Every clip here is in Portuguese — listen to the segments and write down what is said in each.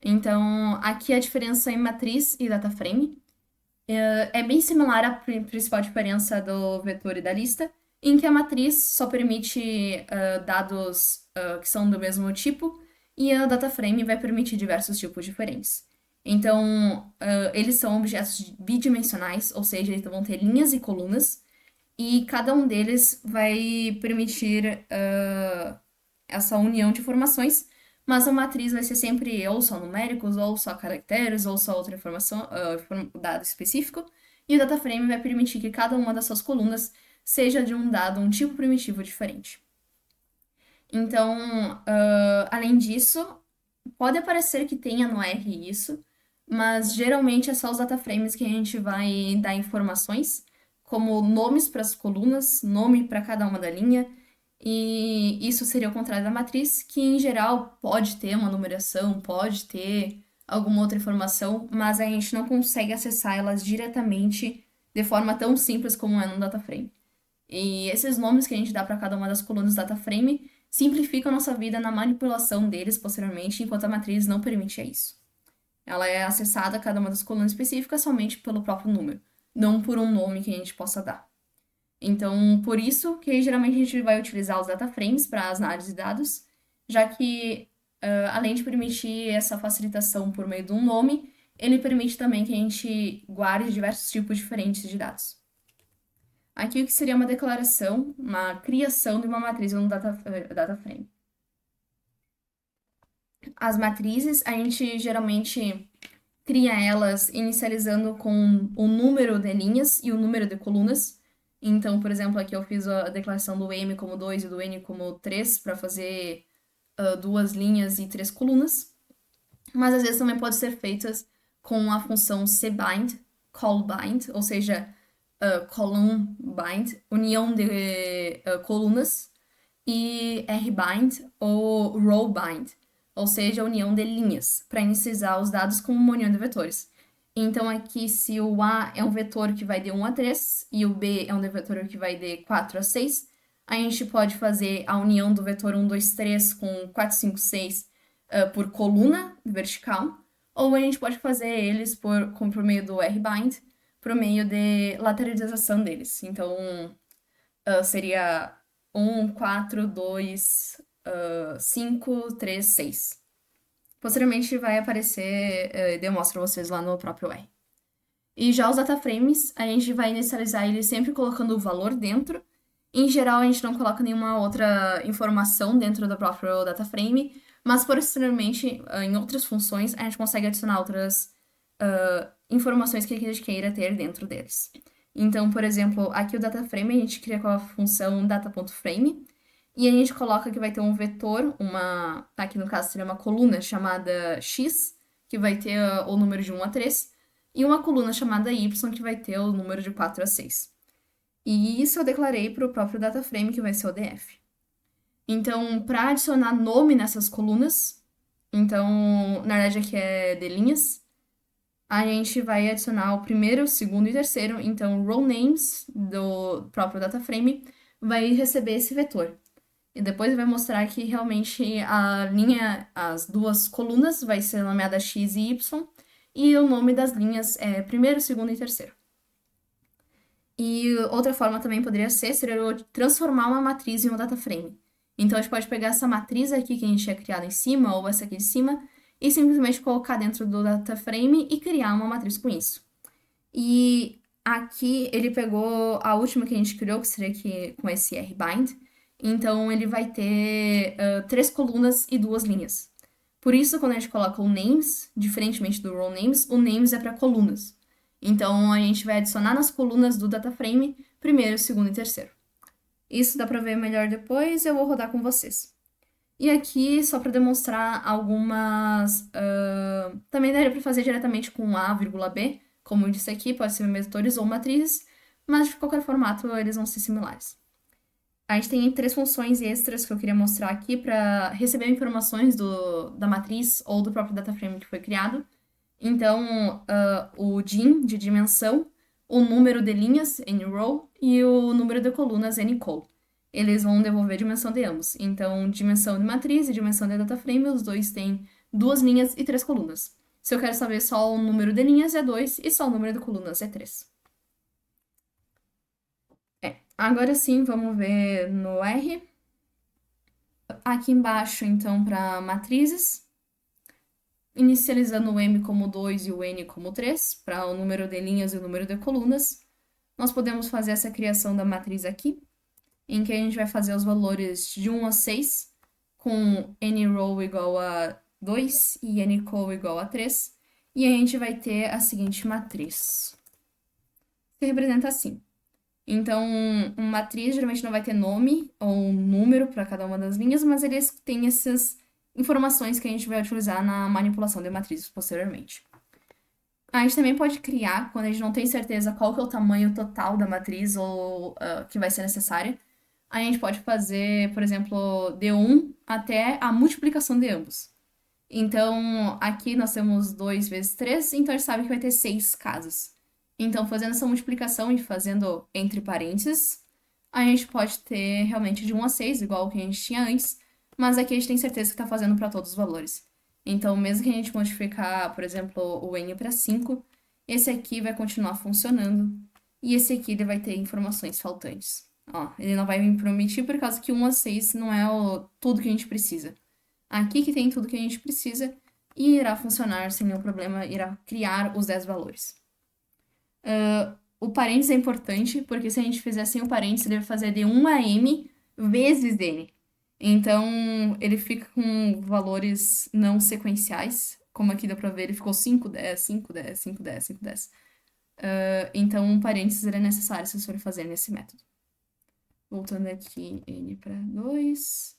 Então, aqui a diferença em matriz e data frame é bem similar à principal diferença do vetor e da lista, em que a matriz só permite dados que são do mesmo tipo e a data frame vai permitir diversos tipos diferentes. Então, eles são objetos bidimensionais, ou seja, eles vão ter linhas e colunas, e cada um deles vai permitir essa união de informações, mas a matriz vai ser sempre ou só numéricos, ou só caracteres, ou só outra informação, dado específico, e o data frame vai permitir que cada uma das suas colunas seja de um dado, um tipo primitivo diferente. Então, além disso, pode parecer que tenha no R isso, mas geralmente é só os data frames que a gente vai dar informações, como nomes para as colunas, nome para cada uma da linha, e isso seria o contrário da matriz, que em geral pode ter uma numeração, pode ter alguma outra informação, mas a gente não consegue acessar elas diretamente de forma tão simples como é no data frame. E esses nomes que a gente dá para cada uma das colunas do data frame simplificam a nossa vida na manipulação deles posteriormente, enquanto a matriz não permite isso. Ela é acessada cada uma das colunas específicas somente pelo próprio número, não por um nome que a gente possa dar. Então, por isso que geralmente a gente vai utilizar os data frames para as análises de dados, já que, além de permitir essa facilitação por meio de um nome, ele permite também que a gente guarde diversos tipos diferentes de dados. Aqui o que seria uma declaração, uma criação de uma matriz no data frame. As matrizes, a gente geralmente cria elas inicializando com o número de linhas e o número de colunas. Então, por exemplo, aqui eu fiz a declaração do M como 2 e do N como 3 para fazer duas linhas e três colunas. Mas às vezes também pode ser feitas com a função cbind, callbind, ou seja, column bind, união de colunas, e rbind ou row bind, ou seja, união de linhas, para inicializar os dados com uma união de vetores. Então, aqui, se o A é um vetor que vai de 1 a 3 e o B é um vetor que vai de 4 a 6, a gente pode fazer a união do vetor 1, 2, 3 com 4, 5, 6 por coluna vertical, ou a gente pode fazer eles por meio do rbind, por meio de lateralização deles. Então, seria 1, 4, 2, 5, 3, 6. Posteriormente vai aparecer, demonstro vocês lá no próprio R. E já os data frames, a gente vai inicializar ele sempre colocando o valor dentro. Em geral, a gente não coloca nenhuma outra informação dentro do próprio data frame, mas posteriormente, em outras funções, a gente consegue adicionar outras informações que a gente queira ter dentro deles. Então, por exemplo, aqui o data frame a gente cria com a função data.frame, e a gente coloca que vai ter um vetor, aqui no caso seria uma coluna chamada x, que vai ter o número de 1 a 3, e uma coluna chamada y, que vai ter o número de 4 a 6. E isso eu declarei para o próprio data frame, que vai ser o df. Então, para adicionar nome nessas colunas, então, na verdade aqui é de linhas, a gente vai adicionar o primeiro, o segundo e o terceiro. Então, row names do próprio data frame vai receber esse vetor. E depois vai mostrar que realmente a linha, as duas colunas vai ser nomeada x e y, e o nome das linhas é primeiro, segundo e terceiro. E outra forma também poderia ser, seria eu transformar uma matriz em um data frame. Então, a gente pode pegar essa matriz aqui que a gente tinha criado em cima, ou essa aqui de cima, e simplesmente colocar dentro do data frame e criar uma matriz com isso. E aqui ele pegou a última que a gente criou, que seria aqui com esse rbind. Então, ele vai ter 3 colunas e 2 linhas. Por isso, quando a gente coloca o names, diferentemente do row names, o names é para colunas. Então, a gente vai adicionar nas colunas do data frame primeiro, segundo e terceiro. Isso dá para ver melhor depois, eu vou rodar com vocês. E aqui, só para demonstrar algumas... também daria para fazer diretamente com A, vírgula B, como eu disse aqui, pode ser vetores ou matrizes, mas de qualquer formato eles vão ser similares. A gente tem 3 funções extras que eu queria mostrar aqui para receber informações da matriz ou do próprio data frame que foi criado. Então, o dim, de dimensão, o número de linhas, nrow, e o número de colunas, ncol. Eles vão devolver a dimensão de ambos. Então, dimensão de matriz e dimensão de data frame, os dois têm 2 linhas e 3 colunas. Se eu quero saber só o número de linhas, é 2 e só o número de colunas é 3. Agora sim, vamos ver no R. Aqui embaixo, então, para matrizes, inicializando o M como 2 e o N como 3, para o número de linhas e o número de colunas, nós podemos fazer essa criação da matriz aqui, em que a gente vai fazer os valores de 1 a 6, com N-row igual a 2 e N-col igual a 3, e a gente vai ter a seguinte matriz, que representa assim. Então, uma matriz geralmente não vai ter nome ou número para cada uma das linhas, mas eles têm essas informações que a gente vai utilizar na manipulação de matrizes posteriormente. A gente também pode criar, quando a gente não tem certeza qual que é o tamanho total da matriz ou que vai ser necessária, a gente pode fazer, por exemplo, de 1 até a multiplicação de ambos. Então, aqui nós temos 2 vezes 3, então a gente sabe que vai ter 6 casas. Então, fazendo essa multiplicação e fazendo entre parênteses, a gente pode ter realmente de 1 a 6, igual o que a gente tinha antes, mas aqui a gente tem certeza que está fazendo para todos os valores. Então, mesmo que a gente modificar, por exemplo, o n para 5, esse aqui vai continuar funcionando e esse aqui ele vai ter informações faltantes. Ó, ele não vai me permitir por causa que 1 a 6 não é tudo que a gente precisa. Aqui que tem tudo que a gente precisa e irá funcionar sem nenhum problema, irá criar os 10 valores. O parênteses é importante, porque se a gente fizer sem o parênteses, ele vai fazer de 1 a m vezes n. Então, ele fica com valores não sequenciais, como aqui dá pra ver, ele ficou 5, 10, 5, 10, 5, 10, 5, 10. Então, um parênteses é necessário se você for fazer nesse método. Voltando aqui, n para 2.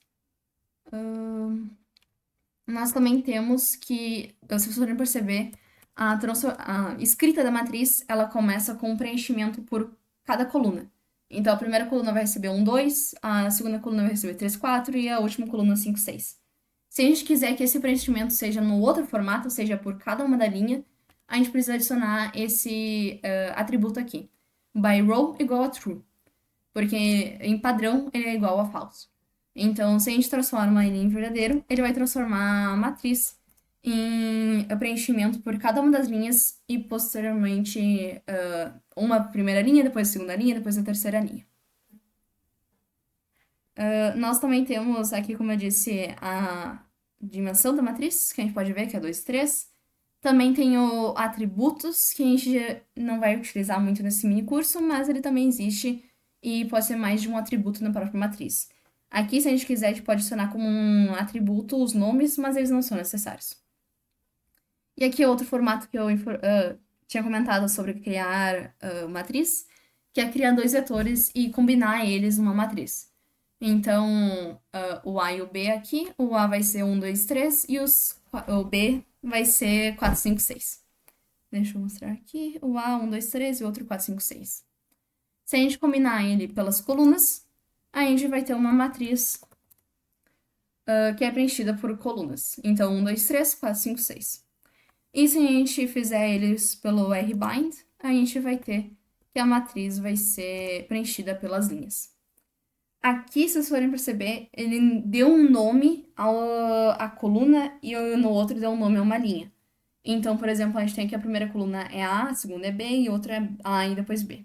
Nós também temos que, se vocês forem perceber, a escrita da matriz, ela começa com um preenchimento por cada coluna. Então, a primeira coluna vai receber 1, 2, a segunda coluna vai receber 3, 4 e a última coluna 5, 6. Se a gente quiser que esse preenchimento seja no outro formato, ou seja, por cada uma da linha, a gente precisa adicionar esse atributo aqui. By row igual a true. Porque em padrão ele é igual a falso. Então, se a gente transforma ele em verdadeiro, ele vai transformar a matriz em preenchimento por cada uma das linhas e, posteriormente, uma primeira linha, depois a segunda linha, depois a terceira linha. Nós também temos aqui, como eu disse, a dimensão da matriz, que a gente pode ver que é 2, 3. Também tem o atributos, que a gente não vai utilizar muito nesse mini curso, mas ele também existe e pode ser mais de um atributo na própria matriz. Aqui, se a gente quiser, a gente pode adicionar como um atributo os nomes, mas eles não são necessários. E aqui é outro formato que eu tinha comentado sobre criar matriz, que é criar 2 vetores e combinar eles numa matriz. Então, o A e o B aqui, o A vai ser 1, 2, 3 e o B vai ser 4, 5, 6. Deixa eu mostrar aqui. O A, 1, 2, 3 e o outro 4, 5, 6. Se a gente combinar ele pelas colunas, a gente vai ter uma matriz que é preenchida por colunas. Então, 1, 2, 3, 4, 5, 6. E se a gente fizer eles pelo rbind, a gente vai ter que a matriz vai ser preenchida pelas linhas. Aqui, se vocês forem perceber, ele deu um nome à coluna e no outro deu um nome a uma linha. Então, por exemplo, a gente tem aqui a primeira coluna é A, a segunda é B e outra é A e depois B.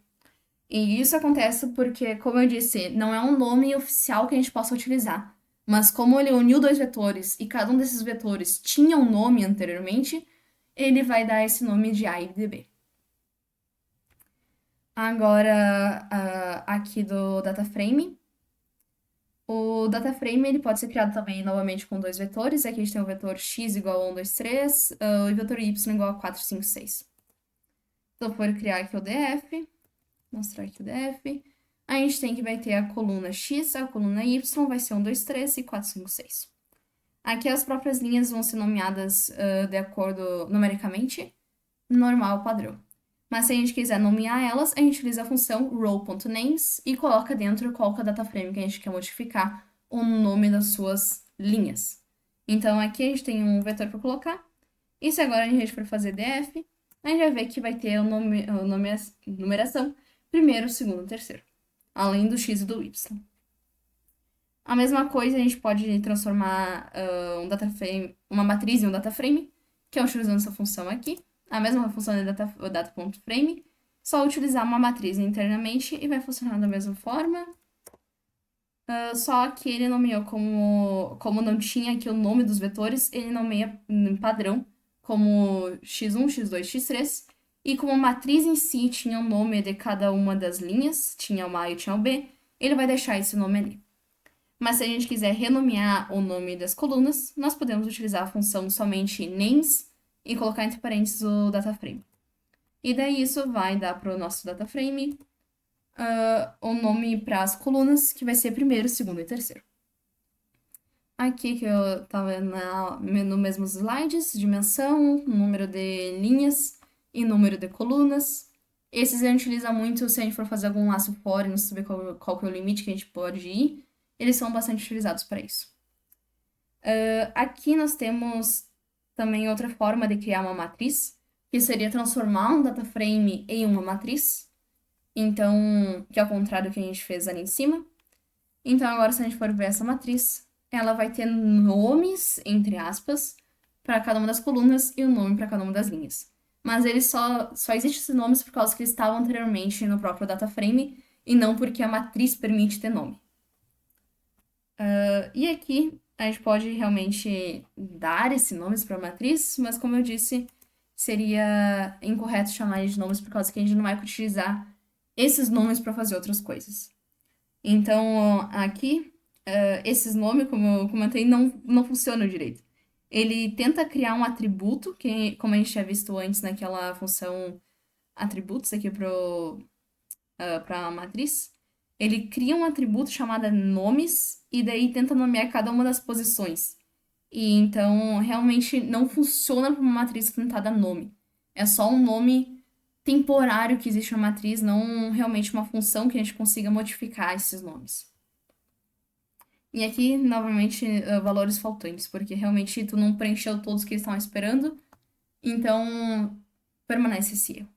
E isso acontece porque, como eu disse, não é um nome oficial que a gente possa utilizar. Mas como ele uniu 2 vetores e cada um desses vetores tinha um nome anteriormente, ele vai dar esse nome de A e de B. Agora, aqui do DataFrame. O DataFrame ele pode ser criado também novamente com 2 vetores. Aqui a gente tem o vetor x igual a 1, 2, 3 e o vetor y igual a 4, 5, 6. Então, for criar aqui o DF, mostrar aqui o DF, a gente tem que vai ter a coluna x, a coluna y vai ser 1, 2, 3 e 4, 5, 6. Aqui as próprias linhas vão ser nomeadas de acordo numericamente, normal, padrão. Mas se a gente quiser nomear elas, a gente utiliza a função row.names e coloca dentro qual que é o dataframe que a gente quer modificar o nome das suas linhas. Então, aqui a gente tem um vetor para colocar. E se agora a gente for fazer df, a gente vai ver que vai ter a numeração primeiro, segundo, terceiro. Além do x e do y. A mesma coisa a gente pode transformar um data frame, uma matriz em um data frame, que é utilizando essa função aqui. A mesma função de data.frame, só utilizar uma matriz internamente e vai funcionar da mesma forma. Só que ele nomeou como não tinha aqui o nome dos vetores, ele nomeia em padrão como x1, x2, x3. E como a matriz em si tinha o nome de cada uma das linhas, tinha o A e tinha o B, ele vai deixar esse nome ali. Mas se a gente quiser renomear o nome das colunas, nós podemos utilizar a função somente names e colocar entre parênteses o dataframe. E daí isso vai dar para o nosso dataframe o nome para as colunas, que vai ser primeiro, segundo e terceiro. Aqui que eu estava no mesmo slides, dimensão, número de linhas e número de colunas. Esses a gente utiliza muito se a gente for fazer algum laço for e não saber qual que é o limite que a gente pode ir. Eles são bastante utilizados para isso. Aqui nós temos também outra forma de criar uma matriz, que seria transformar um data frame em uma matriz. Então, que é o contrário do que a gente fez ali em cima. Então, agora, se a gente for ver essa matriz, ela vai ter nomes, entre aspas, para cada uma das colunas e o nome para cada uma das linhas. Mas eles só existem esses nomes por causa que eles estavam anteriormente no próprio data frame e não porque a matriz permite ter nome. E aqui a gente pode realmente dar esses nomes para a matriz, mas como eu disse, seria incorreto chamar eles de nomes por causa que a gente não vai utilizar esses nomes para fazer outras coisas. Então, aqui, esses nomes, como eu comentei, não funcionam direito. Ele tenta criar um atributo, que, como a gente tinha visto antes naquela função atributos aqui para a matriz. Ele cria um atributo chamado nomes e daí tenta nomear cada uma das posições. E então, realmente não funciona para uma matriz tentada nome. É só um nome temporário que existe na matriz, não realmente uma função que a gente consiga modificar esses nomes. E aqui, novamente, valores faltantes, porque realmente tu não preencheu todos que eles estavam esperando, então permanece esse erro.